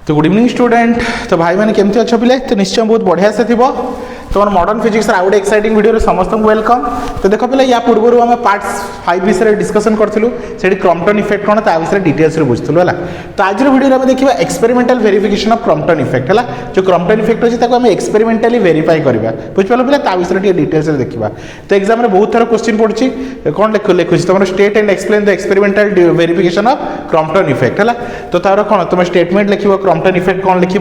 तो good evening student. तो भाई मैंने केमती अच्छ पिले तो निश्चय बहुत बढ़िया से थी तुम मॉडर्न फिजिक्स आउ गोटे एक्साइटिंग वीडियो समस्त वेलकम। तो देख पे या पूर्व आम पार्ट 5 विषय डिस्कसन करूँ से क्रॉम्पटन इफेक्ट कौन ता विषय डिटेल्स बुझुलू है। तो आज वीडियो में देखा experimental verification of Compton effect है। जो क्रॉम्पटन इफेक्ट अच्छे आम एक्सपेरिमेंटली वेरीफाई करवा बुझिपाल पे ता विषय डिटेल्स देखा। तो एग्जाम में बहुत थर क्वेश्चन पड़ी कौन लिखुची तुम state and explain the experimental verification of Compton effect है। तो तार कौन तुम स्टेटमेंट लिख क्रॉम्पटन इफेक्ट कौन लिख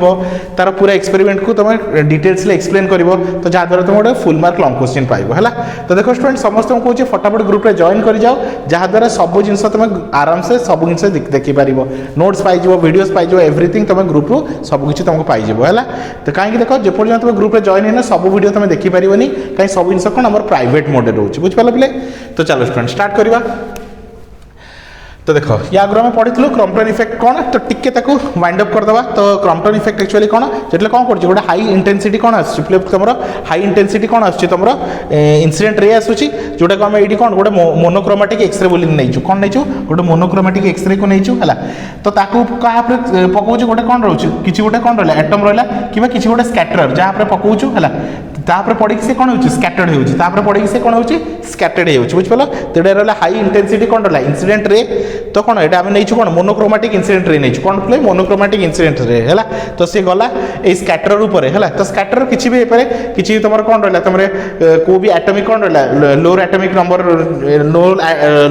तार पूरा एक्सपेरिमेंट को तुम डिटेल्स एक्सप्लेन कर तो जहाँद्वारा तुम गोटे फुल मार्क लंग क्वेश्चन पाइब है। तो देखो स्टूडेंट समस्त कौन फटाफट ग्रुप में जॉइन कर जाओ जहाँद्वारा सब जिन तुम आराम से सब जिन देखिपार नोट्स पाइज वीडियोस पाइज एवरीथिंग तुम ग्रुप रू सबकि तुमको पाइज है। तो कहीं देख जो तुम ग्रुप में जॉइन है सब वीडियो तुम देखिपार कहीं सब जिन कौन आम प्राइवेट मोड रोचे बुझिपाल पे। तो चलो स्टूडेंट स्टार्ट करवा। तो देखो या आगे आम पढ़ी क्रॉम्पटन इफेक्ट कौन तो टिके वाइंड अप करदे। तो क्रॉम्पटन इफेक्ट एक्चुअली कौन जो कौन कर गोटे हाई इंटेंसिटी कौन तुम हाई इंटेंसिटी कौन तुम इंसिडेंट रे आसूची जोटा को आम ये कौन गोटे मोनोक्रोमेटिक एक्सरे बोली नहीं कौन नहीं गोटे मोनोक्रोमेटिक एक्सरे को नहीं है। तो क्या पकाऊ गोटे कौन रोचे किसी गोटे कौन रहा एटम रहा कि किसी गोटे स्कैटर जहाँ पकाऊ है तापर पड़ी से कौन हो स्कैटर्ड हो पड़ी से कौन हो स्कैटर्ड हो बुझिपाल। तो ये रहा हाई इंटेंसिटी कौन रहा इंसिडेंट रे। तो कौन यहाँ आम नहीं कौन मोनोक्रोमेटिक इंसिडेंट रे नहीं कौन प्ले मोनोक्रोमेटिक इंसिडेंट रे है। तो सी गला ये स्कैटर उपर है। तो स्कैटर किसी भी होपे किसी तुम कौन रहा तुम को भी एटमिक कौन रहा lower atomic number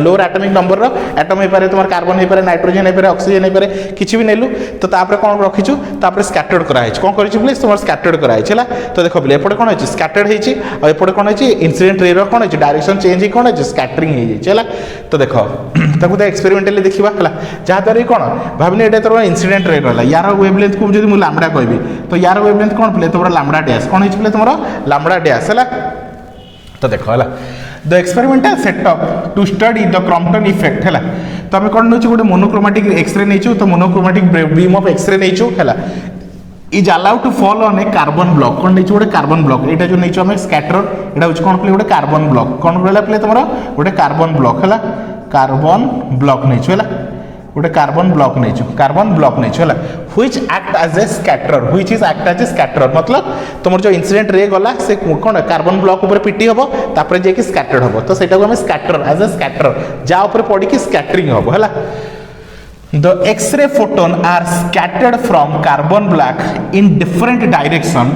lower atomic number atom हो पारे तुम कार्बन हो पारे नाइट्रोजेन हो पारे ऑक्सीजन हो पारे किसी भी नेलु। तो तापर कौन रखीचु स्कैटर्ड कराई कौन कर तुम स्कैटर्ड कराई है। तो देख पे एपटे कौन है स्कैटर्ड होती एपटे कौन है इंसिडेंट रे कौन है डायरेक्शन चेंज कौन है स्कैटरिंग है। तो देख ताकू एक्सपेरिमेंटली देखा है जहाँद्वारा कौन भावनी ये तो इंसिडेंट रे रहा यार वेवलेंथ को जो मुझे लामडा कहि तो यार वेवलेंथ कौन पे तुम लामडा डैश कौन हो तुम लामडा डैश है। तो देख है the experimental setup to study the Compton effect है। तो आम कौन नौ गोटे मोनोक्रोमेटिक एक्सरे नहीं तो मोनोक्रोमेटिक बीम ऑफ एक्सरे नहीं है is allowed to fall on a carbon block कौन नहीं गोटे कार्बन ब्लॉक यहाँ जो नहीं आम स्कैटर यहाँ हूँ कौन पे गोटे कार्बन ब्लॉक कौन रहा पे तुम गोटे कार्बन ब्लॉक है कार्बन ब्लॉक नहीं गोटे कार्बन ब्लॉक नहीं कार्बन ब्लॉक नहीं है which act as a scatter which is act as a scatter मतलब तुम जो इंसिडेंट रे गला से कौन कार्बन ब्लॉक ऊपर पिटी हम तापर जाकि स्कैटर्ड हम। तो सेटा को आम स्कैटर एज ए स्कैटर जहाँ ऊपर पड़ी स्कैटरिंग हम है। The X-ray photon are scattered from carbon black in different direction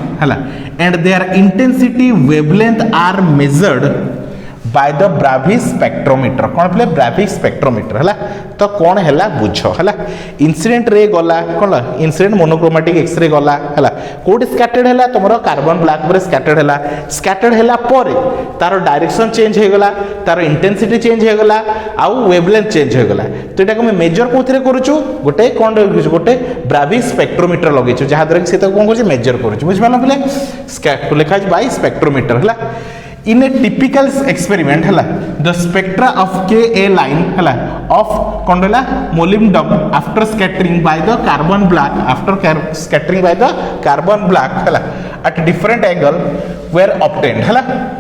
and their intensity wavelength are measured by the Bravais spectrometer कौन पे Bravais spectrometer है। तो कौन है बुझ है इंसिडेंट रे गला कौन इंसिडेंट मोनोक्रोमेटिक एक्सरे गला है कौट स्कैटर्ड है तुम कार्बन ब्लैक पर स्कैटर्ड है तार डायरेक्शन चेंज हो गला तार इंटेंसिटी चेंज हो गला आउ वेवलेंथ चेंज हो गला। तो यहाँ आम मेजर कौन करुचु गोटे कौन गोटे Bravais स्पेक्ट्रोमीटर लगे जहाँद्वारा कि कौन कर मेजर करुचु बुझिपाल पे लिखा बाय स्पेक्ट्रोमीटर है। In a typical experiment the spectra of Ka line of कौन रहा molybdenum after scattering by the carbon black scattering by the carbon black at different angle were obtained है।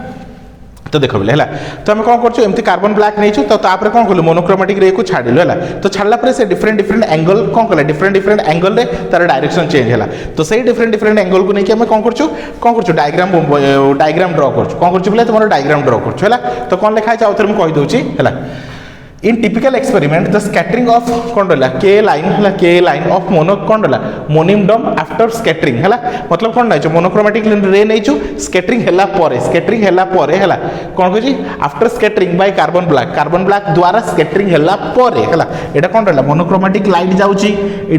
तो देख बोले है तो आम कौन करमती कार्बन ब्लैक नहीं तो तापर कौन कलु मोनोक्रोमेटिक रे को छाड़िलु है। तो छाड़ला पर से डिफरेंट डिफरेंट एंगल कौन कला डिफरेंट डिफरेंट एंगल रे तार डायरेक्शन चेंज है। तो सही डिफरेंट डिफरेंट एंगल को लेकिन कौन कर डायग्राम ड्रॉ कर तुम डायग्राम ड्रॉ कर। तो कौन लिखा है आउ थे मुझे कहीदे है इन typical experiment the scattering of कौन रहा के लाइन ऑफ मोनो कौन रहा मोनिमडम आफ्टर स्कैटरिंग है मतलब कौन नहीं मोनोक्रोमेटिक रे नहीं स्कैटरिंग है है कौन कह after scattering by carbon black द्वारा स्कैटरिंग है यहाँ कौन रहा मोनोक्रोमेटिक लाइट जाऊँगी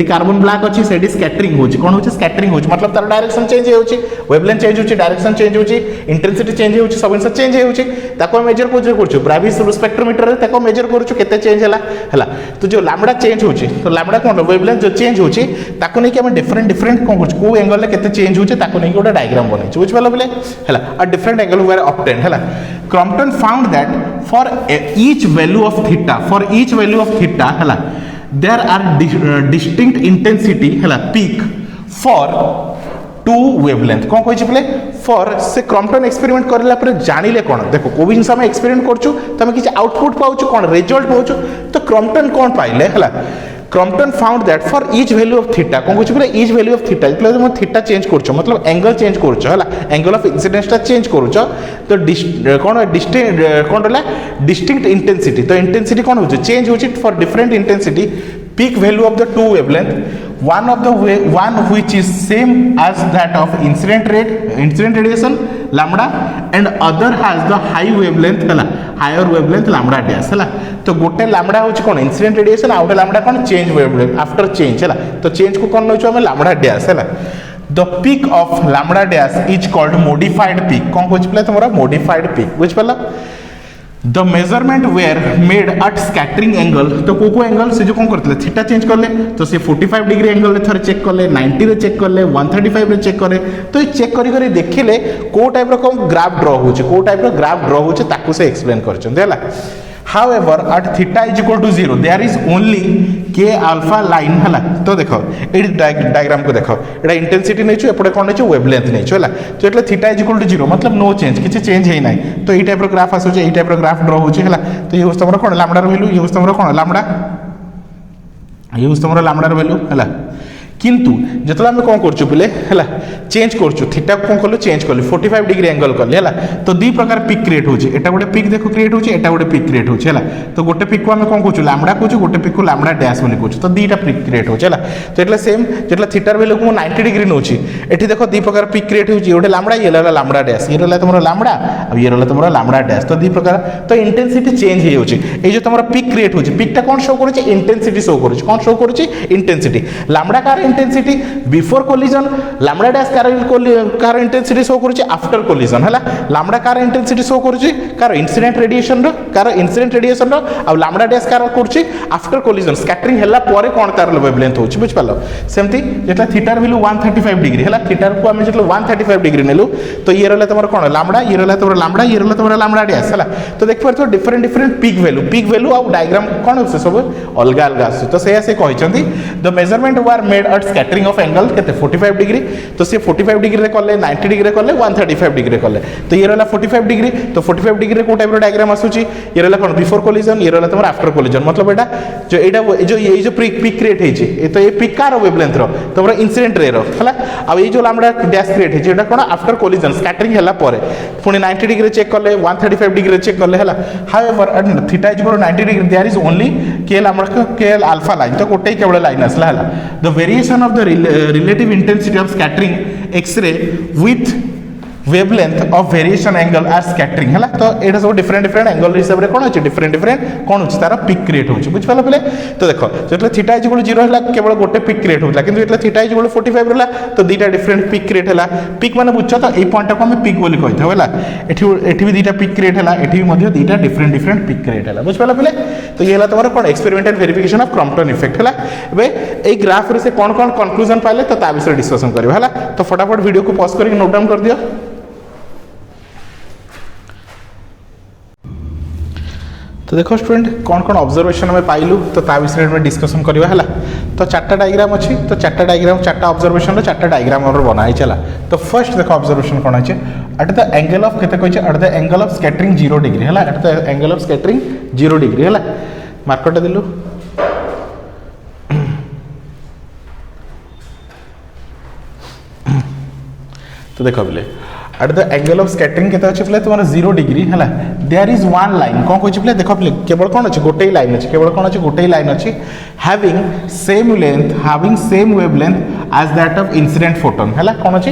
कार्बन ब्लैक अच्छी से स्कैटरिंग हो कौन हो स्कैटरिंग हो मतलब तार डायरेक्शन चेंज हो वेवलेंथ चेंज हो डायरेक्शन चेंज हो इंटेंसिटी चेंज हो सब जिन चेंज हो मेजर कर Bravais स्पेक्ट्रोमीटर मेजर कर केते चेंज है। तो जो लामडा चेंज होची तो लामडा कौन वेवलेंथ जो चेंज होची ताको नहीं कि हम डिफरेंट डिफरेंट कौन कर को एंगल केते चेंज होची ताको नहीं कि गोटे डायग्राम बनै छै बुझ पालो बोले है आ डिफरेंट एंगल वेयर ऑब्टेन्ड है। Crompton found that for each value of theta है देयर आर डिस्टिंक्ट इंटेंसिटी है पीक फॉर टू वेवलेंथ कौन कही पे फॉर से क्रॉम्पटन एक्सपेरिमेंट करला पर जानिले कौन देखो कोई जिन आम एक्सपेरिमेंट करछु तुम किसी आउटपुट पाउछु कौन रिजल्ट पाउछु। तो क्रॉम्पटन कौन पाइले है Crompton found that for each value of theta कौन कहूँ बोले ईच वैल्यू ऑफ थीटा जो तुम थीटा चेंज कर मतलब एंगल चेंज कर एंगल ऑफ इन्सिडेंसटा चेंज कर तो कौन कौन रहा डिस्टिंक्ट इंटेंसिटी तो इंटेंसिटी कौन हो चेंज हो for different intensity peak value of the two wavelength one which is same as that of incident radiation lambda and other has the high wavelength है higher wavelength lambda dash है तो गोटे lambda होची कौन incident radiation आउटे lambda कौन change wavelength after change है तो change को कौन नोचो हमें lambda dash है the peak of lambda dash is called modified peak कौन कोच प्ले तुम्हारा modified peak बुझ पाला the measurement were made at scattering angle तो को एंगल से जो कौन करते थीटा चेंज कले तो से 45 डिग्री एंगल रे थरे चेक कले 90 रे चेक कले 135 रे चेक करे तो ये चेक करी करी देखिले को टाइप रो कौन ग्राफ ड्रॉ होचे को टाइप रो ग्राफ ड्रॉ होचे ताकू से एक्सप्लेन करछन देला however at theta is equal to 0 there is only k alpha line हला तो देखो ए डायग्राम को देखो एटा इंटेंसिटी नै छु एपडे कोन नै छु वेवलेंथ नै छु हला तो एटले थीटा इज इक्वल टू 0 मतलब नो चेंज किछ चेंज हे नै तो ई टाइप रो ग्राफ आसु जे ई टाइप रो ग्राफ ड्रॉ हो छि हला तो ये उस्तमरो कोन लैम्बडा रो वैल्यू ये उस्तमरो कोन लैम्बडा ये उस्तमरो लैम्बडा रो वैल्यू हला किंतु जतला हम कौन करछु पिले हला चेंज करछु थीटा को कौन कलु चेंज कलु 45 डिग्री एंगल कले हला तो दी प्रकार पिक क्रिएट होछि एटा गोटे पिक देखो क्रिएट होछि एटा गोटे पिक क्रिएट होछि हला तो गोटे पिक को हम कौन कहछु लैम्बडा कहछु गोटे पिक को लैम्बडा डैश बोली कहछु तो दीटा पिक क्रिएट होछि हला तो एटले सेम जतला थीटार वैल्यू को 90 डिग्री नोछि एठी देखो दी प्रकार पिक क्रिएट होछि गोटे लैम्बडा ये रहला लैम्बडा डैश ये रहला तमरो लैम्बडा अब ये रहला तमरो लैम्बडा डैश तो दी प्रकार तो इंटेंसिटी चेंज हे होछि ए जो तमरो पिक क्रिएट होछि पिकटा कौन शो करूछि इंटेंसिटी शो करूछि कौन शो करूछि इंटेंसिटी लैम्बडा कार intensity before collision lambda dash कार इंटेंसिटी शो करूची आफ्टर कोलिजन हला लैम्बडा कार इंटेंसिटी शो करूची कार इंसिडेंट रेडिएशन रो आ लैम्बडा डैश कार करूची आफ्टर कोलिजन स्कैटरिंग हला परे कोन तार वेवलेंथ होची बुझ पालो सेमती जेतला थीटार वैल्यू 135 डिग्री हला थीटार को हम जेतला 135 डिग्री नेलु तो ये रहला तमरो कोन लैम्बडा ये रहला तमरो लैम्बडा ये रहला तमरो लैम्बडा डैश हला तो देख परतो डिफरेंट पिक वैल्यू आ डायग्राम कोन होसे सब अलगा अलगा आसु तो से ऐसे कहिसंती the measurement were made at scattering of angle केते 45 डिग्री तो से 45 डिग्री रे कले 90 डिग्री रे कले 135 डिग्री रे कले तो ये रहला 45 डिग्री तो 45 डिग्री रे को टाइप रो डायग्राम आसुची ये रहला कोन बिफोर कोलिजन ये रहला तमर आफ्टर कोलिजन मतलब एटा जो ये जो पिक क्रिएट हेची ए तो ये पिक कार वेवलेंथ रो तमर इंसिडेंट रे रो हला अब ये जो लैम्बडा डैश क्रिएट हेची एटा कोन आफ्टर कोलिजन स्कैटरिंग हला परे पुनी 90 डिग्री चेक कले 135 डिग्री चेक कले हला however theta is equal to 90 degree there is only K lambda K alpha line तो कोटे केवल लाइन असला हला the variation of the relative intensity of scattering X-ray with wavelength of variation angle are scattering हला तो एटा सब different angle हिसाब रे कोन अछि डिफरेंट कोन अछि तारा पिक क्रिएट होछि बुझ पाला पले तो देखो जेतले थीटा इज इक्वल 0 हला केवल गोटे पिक क्रिएट होतला किंतु जेतले थीटा इज इक्वल 45 रहला तो दीटा डिफरेंट पिक क्रिएट हला पिक माने बुझछ तो ए पॉइंट को हम पिक बोली कहिथौ हला एठी भी दीटा पिक क्रिएट हला एठी भी मध्ये दीटा डिफरेंट पिक क्रिएट हला बुझ पाला पले तो ये हला तमरो कोन experimental verification of Compton effect हला एबे ए ग्राफ रे से कोन कंक्लूजन पाले तो ता विषय डिस्कशन करबा हला तो फटाफट वीडियो को पॉज करके नोट डाउन कर दियो तो देखो स्टूडेंट कौन ऑब्जर्वेशन में पाइलु तो ता विषय में डिस्कशन करवा है तो चार्टा डायग्राम अच्छी तो चार्टा डायग्राम चार्टा ऑब्जर्वेशन चार्टा डायग्राम हमर बनाई चला तो फर्स्ट देखो ऑब्जर्वेशन कौन है एट द एंगल ऑफ केते कहै at the angle of scattering 0 degree है at the angle of scattering 0 degree है मार्कटा दिलु तो देखो बोले at the angle of scattering केते अछि तुम 0 डिग्री है देयर इज वन लाइन कौन कहछि देखो केवल कौन अच्छे गोटे लाइन अच्छे केवल कौन अच्छे गोटे लाइन अच्छी having same wavelength as that of incident photon है कौन अच्छी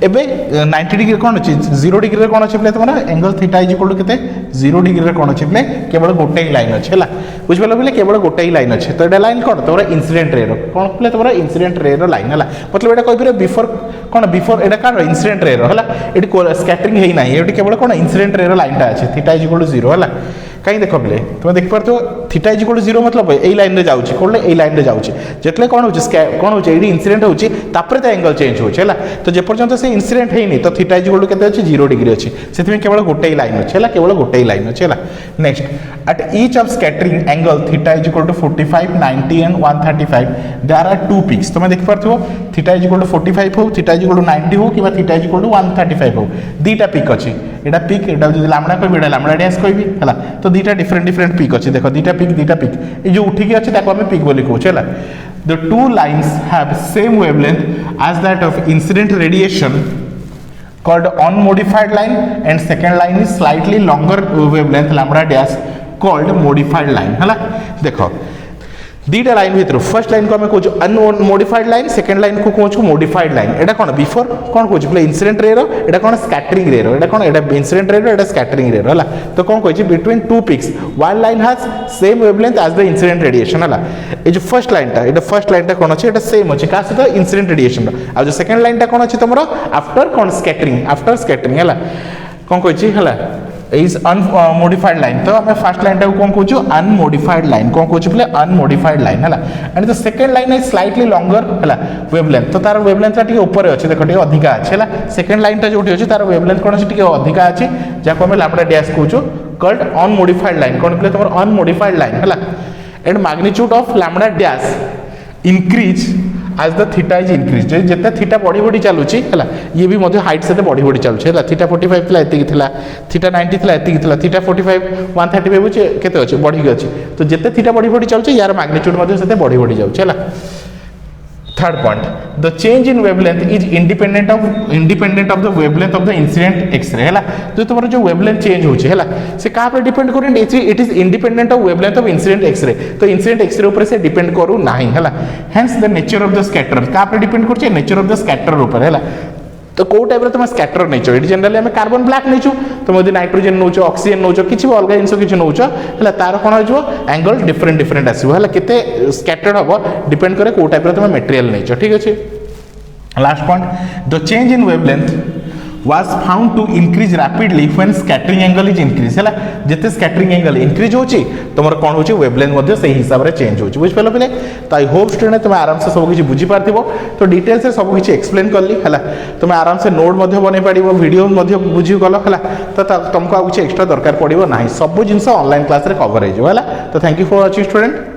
एबे 90 डिग्री कौन अच्छी 0 डिग्री रे कौन अच्छी तुम angle theta is equal to केते 0 डिग्री रे कौन अच्छी केवल गोटे लाइन अच्छे है बुझ पाल बोले केवल गोटे लाइन अच्छे तो एटा लाइन कौन तुम इंसिडेंट रे कौन बोले तुम इंसिडेंट रे लाइन है मतलब एटा कहि बिफोर कौन बिफोर एटा कार इंसिडेंट रे है स्कैटरिंग है ना ये केवल कौन इंसिडेंट रे लाइन टा अच्छे थीटा इज इक्वल टू 0 है कहीं देख पे तुम देख पार थीटा इज इक्वल टू 0 मतलब यही लाइन रे जाउची कोले एई लाइन रे जाउची जेतले कोन होची कोन होची एडी इंसिडेंट होची तापरे त एंगल चेंज होची हला तो जे पर्यंत से इंसिडेंट हेनी तो थीटा इज इक्वल टू केते अछि 0 डिग्री अछि सेति केवल गोटे लाइन अछि हला केवल गोटे लाइन अछि हला next at each of scattering angle theta is equal to 45 90 and 135 there are two peaks तुम देख पारथो थीटा इज इक्वल टू 45 हो थीटा इज इक्वल टू 90 हो किबा थीटा इज इक्वल टू 135 हो दीटा पिक अछि एटा पिक एटा लैम्बडा कहबी एटा लैम्बडा डैश कहबी हला तो दुईटा डिफरेंट डिफरेंट पिक अच्छे देख दुईटा पिक ये जो उठिकी अच्छे आम पिक बोली कहूँ है the two lines have same wavelength as that of incident radiation called unmodified line and second line is slightly longer wavelength lambda dash called modified line है देखो दीटा लाइन भितर फर्स्ट लाइन को आम कौच अनमोडिफाइड लाइन सेकेंड लाइन को कौच modified line एटा कौन before कौन कौच बोले incident रेर एटा कौन स्कैटरिंग रेर एटा कौन एटा इंसिडेंट रेर एटा स्कैटरिंग रेर है तो कौन कह between two peaks one line has same wavelength as the incident radiation है ये जो फर्स्ट लाइन कौन अच्छे सेम अच्छे क्या सहित इंसिडेंट रेडिएशन आ जो सेकेंड लाइन कौन अच्छे तुम आफ्टर कौन स्कैटरिंग है कौन कही है इज अनमोडिफाइड लाइन तो आम फर्स्ट लाइन टाइम कौन कौन अनमोडिफाइड लाइन कौन कौन बोले अनमोडिफाइड लाइन है and the second line is slightly longer है वेवलेंथ तो तार वेवलेंथ टी ऊपर अच्छे देख टे अधिका अच्छे है सेकेंड लाइन जो अच्छे तार वेवलेंथ कौन अच्छे अधिका अच्छे जहाँ आम लैम्बडा डैश कहूँ कॉल्ड अनमोडिफाइड लाइन कौन बोले तुम अनमोडिफाइड लाइन है and magnitude of lambda dash increase as the theta is increase जिते थीटा बढ़ी बढ़ी चलुची है ये भी हाइट से बढ़ी बढ़ी चलुचे है थीटा 45 था एतिक थीटा 90 था एतिक थीटा 45 135 केते अच्छे बढ़ी अच्छे तो जिते थीटा बढ़ी बढ़ी चलुचे यार मैग्नीट्यूड से बढ़ी बढ़ी जाऊँ है third point the change in wavelength is independent of the wavelength of the incident x-ray है जो तुम जो वेवलेंथ चेंज होची है से क्या पर डिपेंड करें it is independent of wavelength of incident x-ray तो इंसिडेंट एक्सरे ऊपर से डिपेंड करू ना है hence the nature of the scatter क्या पर डिपेंड कर नेचर ऑफ द स्कैटर ऊपर है तो कौ टाइप तुम स्कैटर नहीं ये जनरली आम कार्बन ब्लैक नहीं तुम यदि नाइट्रोजेन नौ ऑक्सीजन नौ किसी भी अलग जिन किसी नौ है तार कौन हो एंगल डिफरेंट डिफरेंट आसो है केते स्कैटर्ड हम डिपेंड करे कौ टाइप तुम मटेरियल नहीं ठीक अच्छे last point the change in wavelength was found to increase rapidly when scattering angle is increase है जिते scattering angle increase होची तुमर कौन होची wavelength मध्य सही हिसाब रे चेंज होची बुझ पेलो पिले तो आई होप स्टूडेंट तुम आराम से सब किछि बुझी पारथिबो तो डिटेल से सब किछि एक्सप्लेन करली हला तुम आराम से नोट मध्य बनै पाडिबो वीडियो मध्य बुझी गलो हला तो तुमको आ किछि एक्स्ट्रा दरकार पड़िबो नाही सब जिंस ऑनलाइन क्लास रे कवर हे जो हला तो thank you for watching student.